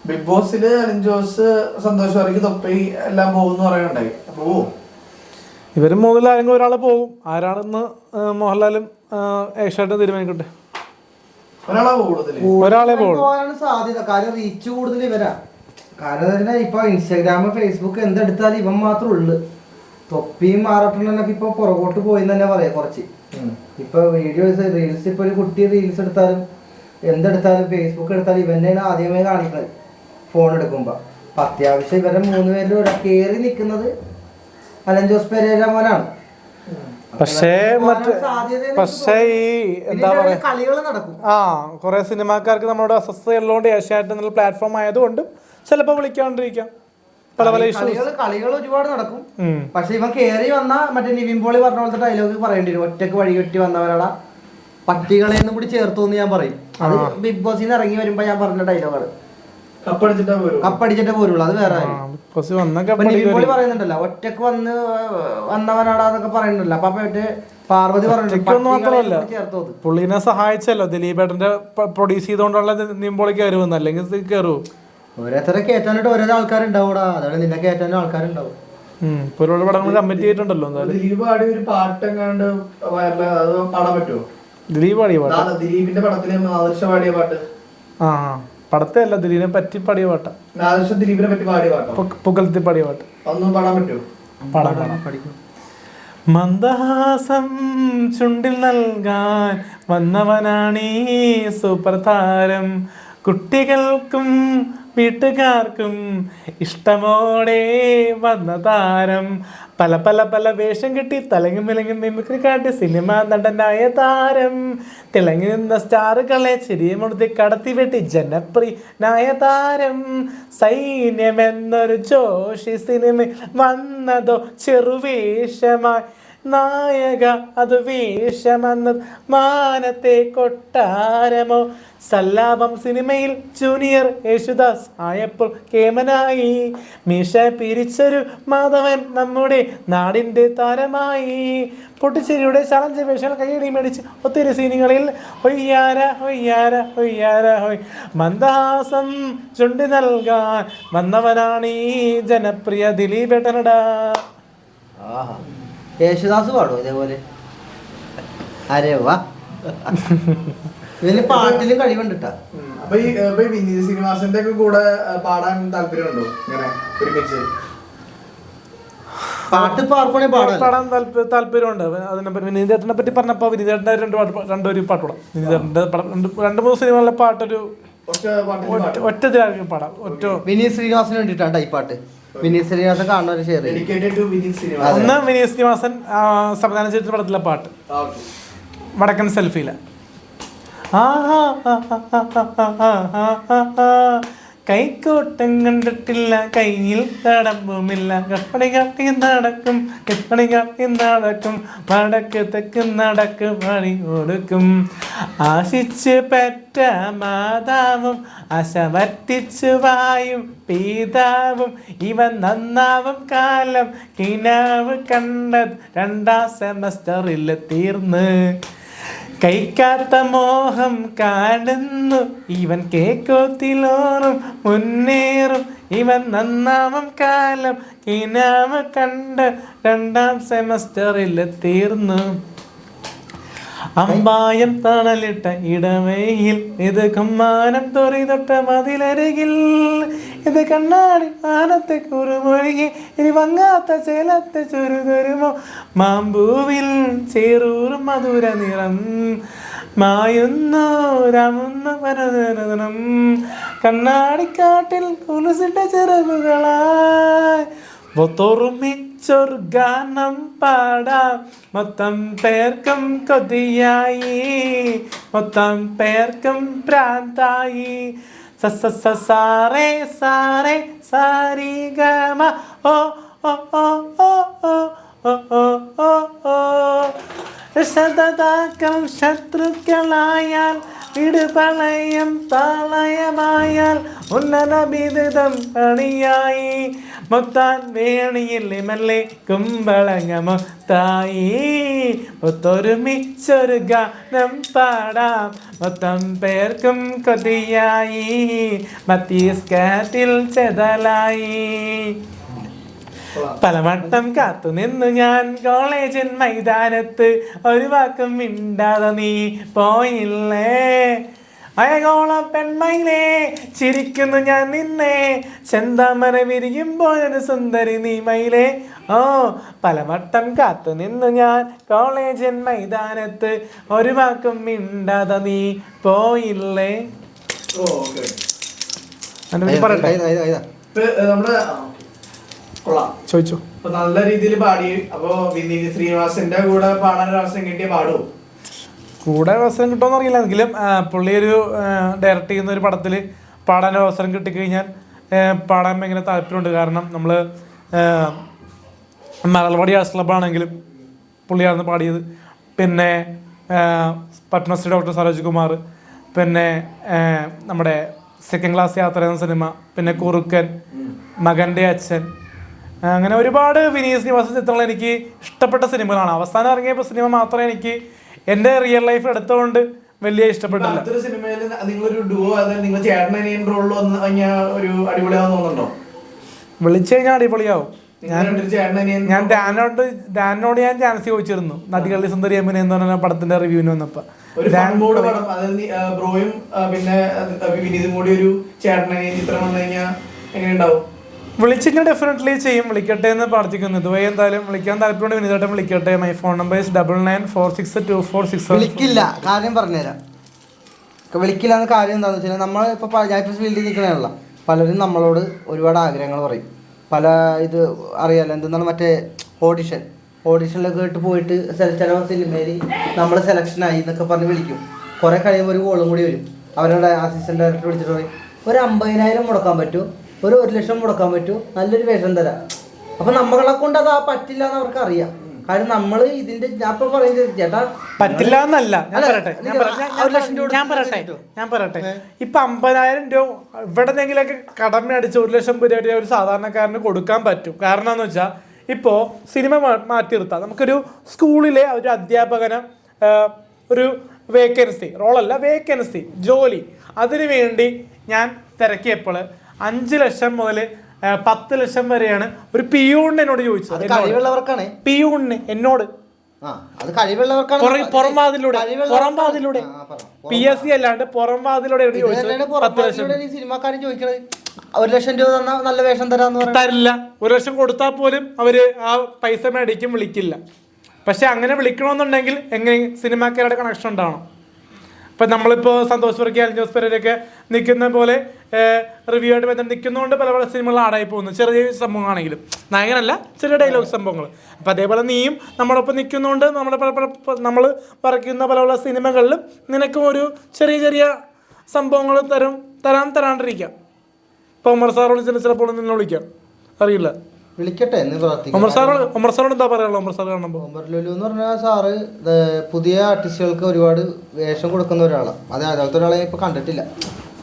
Big ബോസില് Alin Jose, Santhosh Varghese, തൊപ്പി എല്ലാം പോകുന്നു പറയുന്നുണ്ടായി. പോവോ? ഇവര് മൂന്നിലാരെങ്കിലും ഒരാൾ പോകും. ആരാണെന്ന് മോഹൻലാലും ഏഷ്യാനെറ്റും തീരുമാനിക്കട്ടെ. ഒരാളെ പോകാനാണ് സാധ്യത. കാര്യം റീച്ച് കൂടുതൽ ഇവരാ. കാരണം തന്നെ ഇപ്പൊ ഇൻസ്റ്റാഗ്രാം, ഫേസ്ബുക്ക് എന്തെടുത്താലും ഇവൻ മാത്രമേ ഉള്ളു. തൊപ്പിയും മാറാട്ടണ്ണനൊക്കെ ഇപ്പൊ പുറകോട്ട് പോയി തന്നെ പറയാം. കുറച്ച് ഇപ്പൊ വീഡിയോസ്, റീൽസ്, ഇപ്പൊ ഒരു കുട്ടി റീൽസ് എടുത്താലും എന്തെടുത്താലും ഫേസ്ബുക്ക് എടുത്താലും ഇവന്നെയാണ് ആദ്യമേ കാണിക്കുന്നത് ഫോൺ എടുക്കുമ്പോ. അപ്പൊ അത്യാവശ്യം ഇവരെ 3 പേരിൽ കേറി നിൽക്കുന്നത് അലൻ ജോസ് പെരേര മോനാണ്. പക്ഷേ ഈ എന്താ പറയാ, കളികൾ നടക്കും. കുറെ സിനിമാക്കാർക്ക് നമ്മളോട് അസ്വസ്ഥത ഉള്ളതുകൊണ്ട് ഏഷ്യാനെറ്റ് എന്നുള്ള പ്ലാറ്റ്ഫോം ആയതുകൊണ്ട് ചിലപ്പോ വിളിക്കാണ്ടിരിക്കാം. പല പല കളികൾ ഒരുപാട് നടക്കും. പക്ഷെ ഇവൻ കേറി വന്ന മറ്റേ നിവിൻ പോളി പറഞ്ഞ പോലത്തെ ഡയലോഗ് പറയേണ്ടി വരും. ഒറ്റക്ക് വഴി കെട്ടി വന്നവരാടാ പട്ടികളെന്നും കൂടി ചേർത്തു എന്ന് ഞാൻ പറയും. അത് ബിഗ് ബോസിൽ നിന്ന് ഇറങ്ങി വരുമ്പോ ഞാൻ പറഞ്ഞ ഡയലോഗാണ്. കപ്പടിച്ചിട്ടേ പോരുള്ളൂ. അത് വേറെ നിവിൻ പോളി പറയുന്നുണ്ടല്ലോ, ഒറ്റക്ക് വന്നവനാടാന്നൊക്കെ പറയുന്നുണ്ടല്ലോ. അപ്പൊ പാർവതി പറഞ്ഞു പുള്ളിനെ സഹായിച്ചല്ലോ. ദിലീപേട്ടന്റെ പ്രൊഡ്യൂസ് ചെയ്തോണ്ടുള്ള നിമ്പോളിക്ക് കയറുമെന്ന്, അല്ലെങ്കിൽ കയറുമോ? ഓരോരുത്തരെ കയറ്റാനായിട്ട് ഓരോ ആൾക്കാരുണ്ടാവൂടാ. അതാണ് നിന്നെ കയറ്റാനും ആൾക്കാരുണ്ടാവും. ഒരുപാട് പടങ്ങൾ കമ്മിറ്റ് ചെയ്തിട്ടുണ്ടല്ലോ. ദിലീപ് പാടിയ ഒരു പാട്ട് എങ്ങാണ്ട് പാടാൻ പറ്റുമോ? ദിലീപ് പാടിയ പാട്ട്, ദിലീപിന്റെ പടത്തില് ആദർശ പാടിയ പാട്ട്. പടത്തെ അല്ല, ദിലീപിനെ പറ്റി പാടിയ പാട്ട്. ആദർശ ദിലീപിനെ പറ്റി പാടിയ പാട്ട്, പുകഴ്ത്തി പാടിയ പാട്ട്. ഒന്നും പാടാൻ പറ്റുമോ? പഠിക്കും. മന്ദഹാസം ചുണ്ടിൽ നൽകാൻ വന്നവനാണീ സൂപ്പർ താരം. കുട്ടികൾക്കും വീട്ടുകാർക്കും ഇഷ്ടമോടെ വന്ന താരം. പല പല പല വേഷം കെട്ടി തലങ്ങും വിലങ്ങും മിമിക്രി കാട്ടി സിനിമ നടനായ താരം. തിളങ്ങി നിന്ന സ്റ്റാറുകളെ ചിരിയുമുടുത്തി കടത്തി വെട്ടി ജനപ്രിയനായ താരം. സൈന്യമെന്നൊരു ജോഷി സിനിമ വന്നതോ ചെറുവേഷമായി. നായക അത് വേഷമെന്ന് മാനത്തെ കൊട്ടാരമോ. സല്ലാപം സിനിമയിൽ ജൂനിയർ യേശുദാസ് ആയപ്പോൾ കേമനായി. മീശ പിരിച്ചൊരു മാധവൻ നമ്മുടെ നാടിൻ്റെ താരമായി. പൊട്ടിച്ചേരിയുടെ ചലഞ്ച് വേഷങ്ങൾ കൈയടി മേടിച്ച് ഒത്തിരി സീനുകളിൽ ഒയ്യാര ഒയ്യാര ഒയ്യാര ഹൊയ്. മന്ദഹാസം ചുണ്ടി നൽകാൻ വന്നവനാണ് ഈ ജനപ്രിയ ദിലീപേട്ടനടാ. യേശുദാസ് പാടും ഇതേപോലെ. അരെ വാ, ഇതിന് പാട്ടിലും കഴിവുണ്ടിട്ടാ. അപ്പൊ ഈ വിനീത് ശ്രീനിവാസന്റെ ഒക്കെ കൂടെ പാടാൻ താല്പര്യമുണ്ടോ? ഇങ്ങനെ ഒരുമിച്ച് പാട്ട് പാടാൻ താല്പര്യമുണ്ട്. അതിനെ വിനീതേട്ടനെ പറ്റി പറഞ്ഞപ്പോ വിനീതേട്ടന്റെ രണ്ടൊരു പാട്ടുകൂടാം. വിനീതേട്ടന്റെ 2-3 സിനിമകളിലെ പാട്ടൊരു ഒറ്റ പാടാം. വിനീത് ശ്രീനിവാസന് വേണ്ടിട്ടാണ് ഈ പാട്ട്. വിനീത് ശ്രീനിവാസൻ കാണുന്നവര് ഷെയർ ഒന്ന് വിനീത് ശ്രീനിവാസൻ സംവിധാനം ചെയ്ത പടത്തിലെ പാട്ട് വടക്കൻ സെൽഫിയില. കൈക്കോട്ടം കണ്ടിട്ടില്ല, കയ്യിൽ കടമ്പുമില്ല, കപ്പടി കാട്ടി നടക്കും, കപ്പടി കാട്ടി നടക്കും, വടക്ക് തെക്ക് നടക്ക് വഴി കൊടുക്കും. ആശിച്ച് പെറ്റ മാതാവും ആശ വറ്റിച്ചു വായും പിതാവും. ഇവൻ നന്നാവും കാലം കിനാവ് കണ്ടത് 2ാം സെമസ്റ്ററിൽ തീർന്ന്. കൈക്കാത്ത മോഹം കാണുന്നു ഇവൻ കേക്കോത്തിലോറും മുന്നേറും. ഇവൻ നന്നാവും കാലം കിനാവ് കണ്ട് 2ാം സെമസ്റ്ററിൽ തീർന്നു. അമ്പായം തണലിട്ട ഇടവയിൽ ഇത് കുമ്മാനം തൊറി തൊട്ട മതിലരികിൽ. ഇത് കണ്ണാടി ആനത്തെ കുറുമൊഴുകി ഇനി വങ്ങാത്ത ചേലത്തെ ചുരുതരുമോ. മാമ്പൂവിൽ ചേറൂറും മധുര നിറം മായുന്നു രാമുന്ന പരതനം. കണ്ണാടിക്കാട്ടിൽ കുലുസിട്ട ചെറുകുകളായി ഒത്തൊരുമിച്ചൊരു ഗാനം പാടാം. മൊത്തം പേർക്കും കൊതിയായി, മൊത്തം പേർക്കും പ്രാന്തായി. സാറേ സാറേ സാരി ഗമ ഓ ഓ ഓ ഓ ഓ ഓ ഓ ഓ. ശതതാക്കം ശത്രുക്കളായാൽ ഇടുപളയം പാളയമായാൽ ഉന്നതബിദം പണിയായി മൊത്താൻ വേണിയില്ലേ മല്ലേ കുമ്പളങ്ങ മൊത്തായി ഒത്തൊരുമിച്ചൊരു ഗാനം പാടാം മൊത്തം പേർക്കും കൊതിയായി മത്തീസ്കാറ്റിൽ ചെതലായി പലവട്ടം കാത്തു നിന്നു ഞാൻ കോളേജിൻ മൈതാനത്ത് ഒരു വാക്കും മിണ്ടാതെ നീ പോയില്ലേ അയകോളം പെൺമയിലേ ചിരിക്കുന്നു ഞാൻ നിന്നെ ചെന്താമര വിരിയുമ്പോഴൊരു സുന്ദരി നീ മയിലേ ഓ പലവട്ടം കാത്തു നിന്നു ഞാൻ കോളേജിൻ മൈതാനത്ത് ഒരു വാക്കും മിണ്ടാതെ നീ പോയില്ലേ. പറയട്ടെ നമ്മുടെ ചോദിച്ചു. അപ്പൊ നല്ല രീതിയിൽ പാടി. അപ്പൊ വിനീത് ശ്രീനിവാസന്റെ കൂടെ പാടാൻ ഒരു അവസരം കിട്ടിയ പാടുവോ? കൂടെ അവസരം കിട്ടുമെന്ന് അറിയില്ല, എങ്കിലും പുള്ളി ഒരു ഡയറക്റ്റ് ചെയ്യുന്ന ഒരു പടത്തിൽ പാടാൻ അവസരം കിട്ടിക്കഴിഞ്ഞാൽ പാടാൻ ഭയങ്കര താല്പര്യമുണ്ട്. കാരണം നമ്മൾ മലർവാടി ആർട്സ് ക്ലബ്ബാണെങ്കിലും പുള്ളിയാണ് പാടിയത്. പിന്നെ പത്മശ്രീ ഡോക്ടർ സരോജ് കുമാർ, പിന്നെ നമ്മുടെ സെക്കൻഡ് ക്ലാസ് യാത്ര എന്ന സിനിമ, പിന്നെ കുറുക്കൻ, മകൻ്റെ അച്ഛൻ, അങ്ങനെ ഒരുപാട് വിനീത് ശ്രീനിവാസൻ ചിത്രങ്ങൾ എനിക്ക് ഇഷ്ടപ്പെട്ട സിനിമകളാണ്. അവസാനം ഇറങ്ങിയപ്പോൾ സിനിമ മാത്രമേ എനിക്ക് എൻ്റെ റിയൽ ലൈഫ് എടുത്തുകൊണ്ട് വലിയ ഇഷ്ടപ്പെട്ടില്ല. സിനിമയിൽ നിങ്ങളൊരു ഡുവോ നിങ്ങൾ ചേട്ടൻ റോളിൽ ഒരു അടിപൊളിയാണെന്ന് തോന്നുന്നുണ്ടോ? വിളിച്ചു കഴിഞ്ഞാൽ അടിപൊളിയാവും. ഞാൻ ഡാനോട് ഞാൻ ചാൻസ് ചോദിച്ചിരുന്നു നദികളിൽ സുന്ദരി അമ്മനെ എന്ന് പറഞ്ഞ പടത്തിന്റെ റിവ്യൂവിന് വന്നപ്പോ. ബ്രോയും പിന്നെ വിനീതും കൂടി ഒരു ചേട്ടനനിയൻ ചിത്രം വന്നു കഴിഞ്ഞാൽ എങ്ങനെ ഉണ്ടാവും? വിളിച്ചിട്ട് ഡെഫിനറ്റ്ലി ചെയ്യും. വിളിക്കട്ടെ എന്ന് പ്രാർത്ഥിക്കുന്നു. ഇതുവരെ എന്തായാലും വിളിക്കാൻ താല്പര്യമുണ്ട് വിനീതേട്ടൻ വിളിക്കട്ടെ. My phone number 99462466. വിളിക്കില്ല, കാര്യം പറഞ്ഞുതരാം. വിളിക്കില്ല എന്ന കാര്യം എന്താണെന്ന് വെച്ചാൽ നമ്മൾ ഇപ്പോൾ ഞാനിപ്പോൾ ഫീൽഡിൽ നിൽക്കണമല്ല, പലരും നമ്മളോട് ഒരുപാട് ആഗ്രഹങ്ങൾ പറയും. പല ഇത് അറിയാലോ എന്തെന്നാണ് മറ്റേ ഓഡിഷനിലൊക്കെ ഇട്ട് പോയിട്ട് ചില സിനിമയിൽ നമ്മൾ സെലക്ഷനായി എന്നൊക്കെ പറഞ്ഞ് വിളിക്കും. കുറേ കഴിയുമ്പോൾ ഒരു കോളും കൂടി വരും. അവരുടെ അസിസ്റ്റന്റ് ഡയറക്ടർ വിളിച്ചിട്ട് പറയും ഒരു 50,000 മുടക്കാൻ പറ്റുമോ, ഒരു 1,00,000 മുടക്കാൻ പറ്റുമോ, നല്ലൊരു വേഷം തരാം. അപ്പം നമ്മളെ കൊണ്ട് അത് പറ്റില്ല എന്ന് അവർക്ക് അറിയാം. കാര്യം നമ്മൾ ഇതിന്റെ ഞാൻ ഇപ്പൊ പറയുന്നത് ചേട്ടാ പറ്റില്ല എന്നല്ല. ഞാൻ പറയട്ടെ ഇപ്പൊ 50,000 രൂപ എവിടെന്നെങ്കിലൊക്കെ കടമ അടിച്ച് 1,00,000 രൂപ ഒരു സാധാരണക്കാരന് കൊടുക്കാൻ പറ്റും. കാരണം എന്ന് വെച്ചാൽ ഇപ്പോ സിനിമ മാറ്റി നിർത്താം. നമുക്കൊരു സ്കൂളിലെ ഒരു അധ്യാപകന് ഒരു വേക്കൻസി, റോളല്ല വേക്കൻസി, ജോലി, അതിനു വേണ്ടി ഞാൻ തിരക്കിയപ്പോൾ 5 ലക്ഷം മുതൽ 10 ലക്ഷം വരെയാണ് ഒരു പിയൂണിന് എന്നോട് ചോദിച്ചത്. കഴിവുള്ളവർക്കാണ് പിയൂണിന് എന്നോട് പുറം വാതിലൂടെ PSC അല്ലാണ്ട് പുറം വാതിലൂടെ സിനിമാക്കാരും ചോദിക്കണത് 1,00,000 രൂപ തന്നാ നല്ല വേഷം തരാന്ന് തരില്ല. 1,00,000 കൊടുത്താൽ പോലും അവര് ആ പൈസ മേടിക്കും, വിളിക്കില്ല. പക്ഷെ അങ്ങനെ വിളിക്കണമെന്നുണ്ടെങ്കിൽ എങ്ങനെ സിനിമാക്കാരുടെ കണക്ഷൻ ഉണ്ടാവണം. ഇപ്പം നമ്മളിപ്പോൾ സന്തോഷ് വർക്കി, അൽജോസ് പെരേരയൊക്കെ നിൽക്കുന്ന പോലെ റിവ്യൂ ആയിട്ട് ബന്ധം നിൽക്കുന്നതുകൊണ്ട് പല പല സിനിമകൾ ആടായി പോകുന്നു. ചെറിയ സംഭവങ്ങളാണെങ്കിലും, നായകനല്ല, ചെറിയ ഡയലോഗ് സംഭവങ്ങൾ. അപ്പം അതേപോലെ നീയും നമ്മളൊപ്പം നിൽക്കുന്നതുകൊണ്ട് നമ്മൾ പറയുന്ന പല പല സിനിമകളിലും നിനക്കും ഒരു ചെറിയ ചെറിയ സംഭവങ്ങൾ തരാണ്ടിരിക്കാം. ഇപ്പോൾ ഉമർ സാറോട് ചിലപ്പോൾ നിന്നെ വിളിക്കാം, അറിയില്ല, വിളിക്കട്ടെ എന്ന് പ്രാർത്ഥിക്കാം. ഉമർ സാറോട് എന്താ പറയാനുള്ളത്? ഉമർ സാർ കാണുമ്പോൾ ഉമർ ലുലു എന്ന് പറഞ്ഞാൽ സാറ് പുതിയ ആർട്ടിസ്റ്റുകൾക്ക് ഒരുപാട് വേഷം കൊടുക്കുന്ന ഒരാളാണ്. അതേപോലത്തെ ഒരാളെ ഇപ്പോൾ കണ്ടിട്ടില്ല.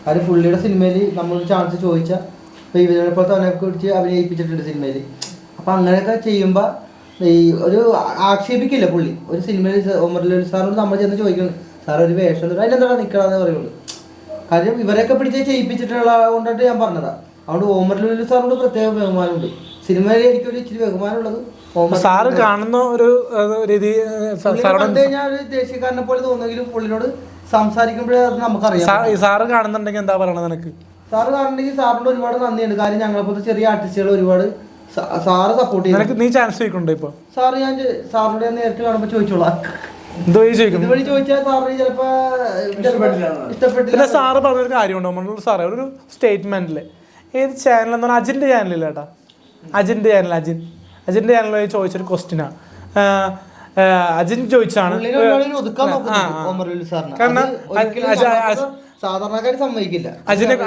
അത് പുള്ളിയുടെ സിനിമയിൽ നമ്മൾ ചാൻസ് ചോദിച്ചാൽ ഇപ്പോൾ ഇവരെ പോലത്തെ അവനൊക്കെ പിടിച്ച് അഭിനയിപ്പിച്ചിട്ടുണ്ട് സിനിമയിൽ. അപ്പം അങ്ങനെയൊക്കെ ചെയ്യുമ്പോൾ ഈ ഒരു ആക്ഷേപിക്കില്ല പുള്ളി. ഒരു സിനിമയിൽ ഉമർ ലുലു സാറിനോട് നമ്മൾ ചെന്ന് ചോദിക്കുന്നു, സാർ ഒരു വേഷം അതിനെന്താണ് നിൽക്കണമെന്ന് പറയുള്ളൂ. കാര്യം ഇവരെയൊക്കെ പിടിച്ച് ചെയ്യിപ്പിച്ചിട്ടുള്ള കൊണ്ടിട്ട് ഞാൻ പറഞ്ഞതാണ്. അതുകൊണ്ട് ഉമർ ലുലു സാറിനോട് പ്രത്യേക ബഹുമാനമുണ്ട്. സിനിമയിൽ എനിക്കൊരു ഇച്ചിരി ബഹുമാനമുള്ളത് സാറ് കാണുന്ന ഒരു രീതി കണ്ടു കഴിഞ്ഞാൽ ഒരു ദേശീയക്കാരനെ പോലെ തോന്നുമെങ്കിലും പുള്ളിനോട് സംസാരിക്കുമ്പോഴേ നമുക്കറിയാം. സാറ് കാണുന്നുണ്ടെങ്കിൽ എന്താ പറയണത് നിനക്ക്? സാറ് കാണുന്നുണ്ടെങ്കിൽ സാറിനോട് ഒരുപാട് നന്ദിയുണ്ട്. കാര്യം ഞങ്ങളെപ്പോലത്തെ ചെറിയ ആർട്ടിസ്റ്റുകൾ ഒരുപാട് സാറ് സപ്പോർട്ട് ചെയ്യും. നീ ചാൻസ് ചോദിക്കുന്നുണ്ടോ ഇപ്പൊ? സാറ് ഞാൻ സാറിനോട് നേരിട്ട് കാണുമ്പോൾ ചോദിച്ചോളാം. ഇതുവഴി ചോദിച്ചാൽ സാറിന് ചിലപ്പോ ഇഷ്ടപ്പെട്ടില്ല. സാറ് പറഞ്ഞൊരു കാര്യമുണ്ടോ സാറേ, ഒരു സ്റ്റേറ്റ്മെന്റില് ഏത് ചാനൽ അജിന്റെ ചാനലില്ല കേട്ടാ, അജിന്റെ ചാനലിൽ ചോദിച്ചൊരു ക്വസ്റ്റ്യനാണ്. അജിൻ ചോദിച്ചാണ്, കാരണം സാധാരണക്കാർ സമ്മതിക്കില്ല.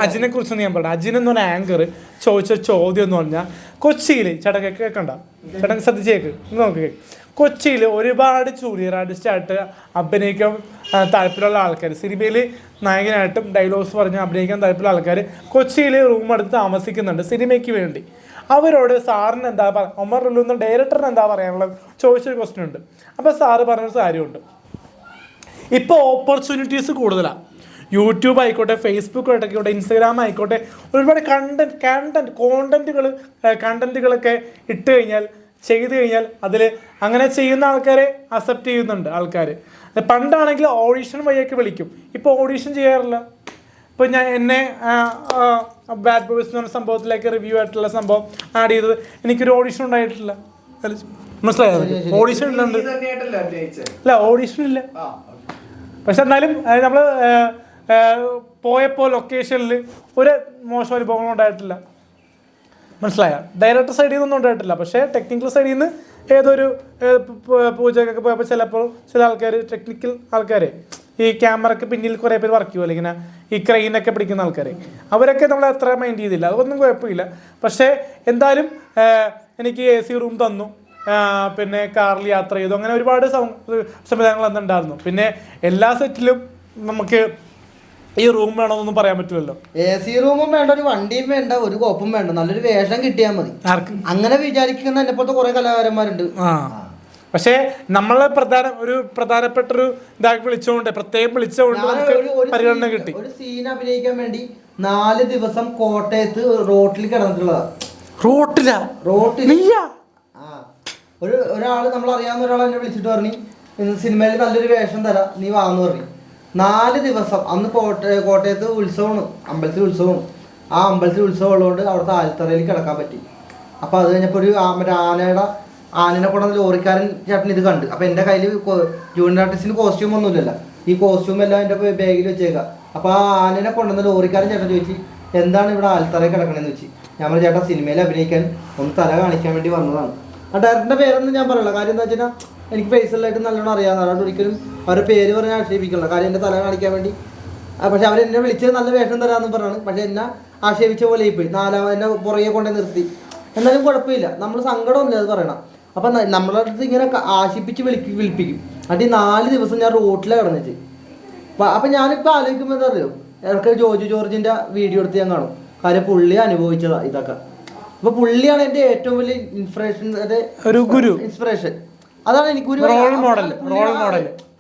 അജിനെ കുറിച്ച് ഞാൻ പറയാം. അജിൻ എന്ന് പറഞ്ഞ ആങ്കർ ചോദിച്ച ചോദ്യം എന്ന് പറഞ്ഞാൽ കൊച്ചിയിൽ ചേട്ടൻ കേൾക്കണ്ട, ചേട്ടൻ ശ്രദ്ധിച്ചേക്ക് നോക്ക്, കൊച്ചിയിൽ ഒരുപാട് ജൂനിയർ ആർട്ടിസ്റ്റായിട്ട് അഭിനയിക്കാൻ താല്പര്യമുള്ള ആൾക്കാർ, സിനിമയിൽ നായകനായിട്ടും ഡയലോഗ്സ് പറഞ്ഞ് അഭിനയിക്കാൻ താല്പര്യമുള്ള ആൾക്കാർ കൊച്ചിയിൽ റൂം എടുത്ത് താമസിക്കുന്നുണ്ട് സിനിമയ്ക്ക് വേണ്ടി. അവരോട് സാറിന് എന്താ പറയുക, ഒമർ ലുലു എന്ന ഡയറക്ടറിന് എന്താ പറയാനുള്ളത് ചോദിച്ചൊരു ക്വസ്റ്റ്യൻ ഉണ്ട്. അപ്പോൾ സാറ് പറഞ്ഞൊരു കാര്യമുണ്ട്, ഇപ്പോൾ ഓപ്പർച്യൂണിറ്റീസ് കൂടുതലാണ്. യൂട്യൂബ് ആയിക്കോട്ടെ, ഫേസ്ബുക്ക് ആയിക്കോട്ടെ, ഇൻസ്റ്റാഗ്രാം ആയിക്കോട്ടെ, ഒരുപാട് കണ്ടന്റുകളൊക്കെ ഇട്ട് കഴിഞ്ഞാൽ, ചെയ്ത് കഴിഞ്ഞാൽ അതിൽ അങ്ങനെ ചെയ്യുന്ന ആൾക്കാരെ അക്സെപ്റ്റ് ചെയ്യുന്നുണ്ട് ആൾക്കാർ. പണ്ടാണെങ്കിൽ ഓഡീഷൻ വഴിയൊക്കെ വിളിക്കും, ഇപ്പോൾ ഓഡീഷൻ ചെയ്യാറില്ല. ഇപ്പോൾ എന്നെ ബാഡ് ബോയ്സ് എന്ന് പറഞ്ഞ സംഭവത്തിലേക്ക് റിവ്യൂ ആയിട്ടുള്ള സംഭവം ആഡ് ചെയ്തത് എനിക്കൊരു ഓഡീഷൻ ഉണ്ടായിട്ടില്ല. മനസ്സിലായത്? ഓഡീഷൻ ഇല്ലുണ്ട്, ഇല്ല ഓഡീഷൻ ഇല്ല. പക്ഷെ എന്നാലും നമ്മൾ പോയപ്പോൾ ലൊക്കേഷനിൽ ഒരു മോശം അനുഭവങ്ങളും ഉണ്ടായിട്ടില്ല. മനസ്സിലായ? ഡയറക്ടർ സൈഡിൽ നിന്നൊന്നും ഉണ്ടായിട്ടില്ല. പക്ഷേ ടെക്നിക്കൽ സൈഡിൽ നിന്ന് ഏതൊരു പൂജക്കൊക്കെ പോയപ്പോൾ ചിലപ്പോൾ ചില ആൾക്കാർ, ടെക്നിക്കൽ ആൾക്കാർ, ഈ ക്യാമറയ്ക്ക് പിന്നിൽ കുറേ പേര് വർക്ക് ചെയ്യുമല്ലോ, ഇങ്ങനെ ഈ ക്രെയിനൊക്കെ പിടിക്കുന്ന ആൾക്കാർ, അവരൊക്കെ നമ്മൾ അത്ര മൈൻഡ് ചെയ്തില്ല, അതൊന്നും കുഴപ്പമില്ല. പക്ഷേ എന്തായാലും എനിക്ക് AC റൂം തന്നു, പിന്നെ കാറിൽ യാത്ര ചെയ്തു, അങ്ങനെ ഒരുപാട് സംവിധാനങ്ങൾ അന്നുണ്ടായിരുന്നു. പിന്നെ എല്ലാ സെറ്റിലും നമുക്ക് ഈ റൂം വേണമെന്നൊന്നും പറയാൻ പറ്റില്ലല്ലോ. AC റൂമും വേണ്ട, ഒരു വണ്ടിയും വേണ്ട, ഒരു കോപ്പും വേണ്ട, നല്ലൊരു വേഷം കിട്ടിയാൽ മതി. അങ്ങനെ വിചാരിക്കുന്ന എന്നെ പോലത്തെ കുറെ കലാകാരന്മാരുണ്ട്. പക്ഷേ നമ്മളെ പ്രധാനപ്പെട്ട ഒരു ഇതാക്കി വിളിച്ചോണ്ട്, പ്രത്യേകം വിളിച്ചോണ്ട് പരിഗണന കിട്ടി. ഒരു സീൻ അഭിനയിക്കാൻ വേണ്ടി 4 ദിവസം കോട്ടയത്ത് റോട്ടിൽ കിടന്നിട്ടുള്ളതാ. റോട്ടിൽ ഒരാള് നമ്മളറിയാവുന്ന ഒരാൾ എന്നെ വിളിച്ചിട്ട് പറഞ്ഞു, സിനിമയിൽ നല്ലൊരു വേഷം തരാം, നീ വാന്ന് പറഞ്ഞു. 4 ദിവസം. അന്ന് കോട്ടയത്ത് ഉത്സവമാണ്, അമ്പലത്തിൽ ഉത്സവമാണ്. ആ അമ്പലത്തിൽ ഉത്സവം ഉള്ളതുകൊണ്ട് അവിടുത്തെ ആൽത്തറയിൽ കിടക്കാൻ പറ്റി. അപ്പോൾ അത് കഴിഞ്ഞപ്പോൾ ഒരു ആനനെ കൊണ്ടുവന്ന ലോറിക്കാരൻ ചേട്ടൻ ഇത് കണ്ട്. അപ്പോൾ എൻ്റെ കയ്യിൽ ജൂനിയർ ആർട്ടിസ്റ്റിന് കോസ്റ്റ്യൂം ഒന്നുമില്ലല്ലോ, ഈ കോസ്റ്റ്യൂം എല്ലാം എൻ്റെ ബാഗിൽ വെച്ചേക്കാം. അപ്പോൾ ആ ആനനെ കൊണ്ടുവന്ന ലോറിക്കാരൻ ചേട്ടൻ ചോദിച്ചു, എന്താണ് ഇവിടെ ആൽത്തറയിൽ കിടക്കണമെന്ന് വെച്ച്. ഞാൻ പറഞ്ഞു, ചേട്ടാ സിനിമയിൽ അഭിനയിക്കാൻ ഒന്ന് തല കാണിക്കാൻ വേണ്ടി വന്നതാണ്. ആ ഡയറക്ടറിൻ്റെ പേരൊന്നും ഞാൻ പറയില്ല, കാര്യം എന്താ വെച്ചാൽ എനിക്ക് പേഴ്സണലായിട്ട് നല്ലോണം അറിയാവുന്ന, അതുകൊണ്ട് ഒരിക്കലും അവരുടെ പേര് പറഞ്ഞാൽ ആക്ഷേപിക്കില്ല, കാര്യം എൻ്റെ തല കാണിക്കാൻ വേണ്ടി. പക്ഷെ അവരെന്നെ വിളിച്ചത് നല്ല വേഷം തരാമെന്ന് പറഞ്ഞാണ്. പക്ഷെ എന്നെ ആക്ഷേപിച്ച പോലെ പോയി, 4 എന്നെ പുറകെ കൊണ്ടേ നിർത്തി. എന്നാലും കുഴപ്പമില്ല, നമ്മൾ സങ്കടമൊന്നുമില്ല അത് പറയണം. അപ്പം നമ്മളെ അടുത്ത് ഇങ്ങനെ ആശിപ്പിച്ച് വിളിപ്പിക്കും. അത് 4 ദിവസം ഞാൻ റോട്ടിലാണ് കിടന്നിട്ട്. അപ്പം ഞാനിപ്പോൾ ആലോചിക്കുമ്പോൾ എന്താ അറിയോ, ഇടയ്ക്ക് ജോജു ജോർജിൻ്റെ വീഡിയോ എടുത്ത് ഞാൻ കാണും. കാര്യം പുള്ളി അനുഭവിച്ചതാണ് ഇതൊക്കെ. അപ്പോൾ പുള്ളിയാണ് എൻ്റെ ഏറ്റവും വലിയ ഇൻസ്പിറേഷൻ. അതാണ് എനിക്ക് ഒരു റോൾ മോഡൽ.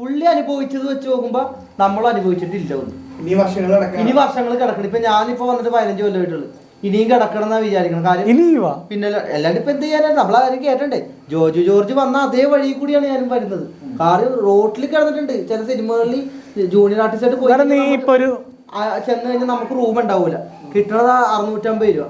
പുള്ളി അനുഭവിച്ചത് വെച്ച് നോക്കുമ്പോൾ നമ്മൾ അനുഭവിച്ചിട്ടില്ല ഒന്നും. ഇനി വർഷങ്ങൾ കിടക്കണം. ഇപ്പൊ ഞാനിപ്പോ വന്നിട്ട് 15 കൊല്ലമായിട്ടുള്ളൂ, ഇനിയും കിടക്കണം എന്നാ വിചാരിക്കണം. കാര്യം പിന്നെ എല്ലാവരും ഇപ്പൊ എന്ത് ചെയ്യാനാണ്, നമ്മളാരും കേട്ടണ്ടേ. ജോജു ജോർജ് വന്ന അതേ വഴി കൂടിയാണ് ഞാനും വരുന്നത്. കാര്യം റോട്ടിൽ കിടന്നിട്ടുണ്ട്. ചില സിനിമകളിൽ ജൂനിയർ ആർട്ടിസ്റ്റ് ആയിട്ട് പോയി ചെന്ന് കഴിഞ്ഞാൽ നമുക്ക് റൂം ഉണ്ടാവൂല, കിട്ടണത് 650 രൂപ.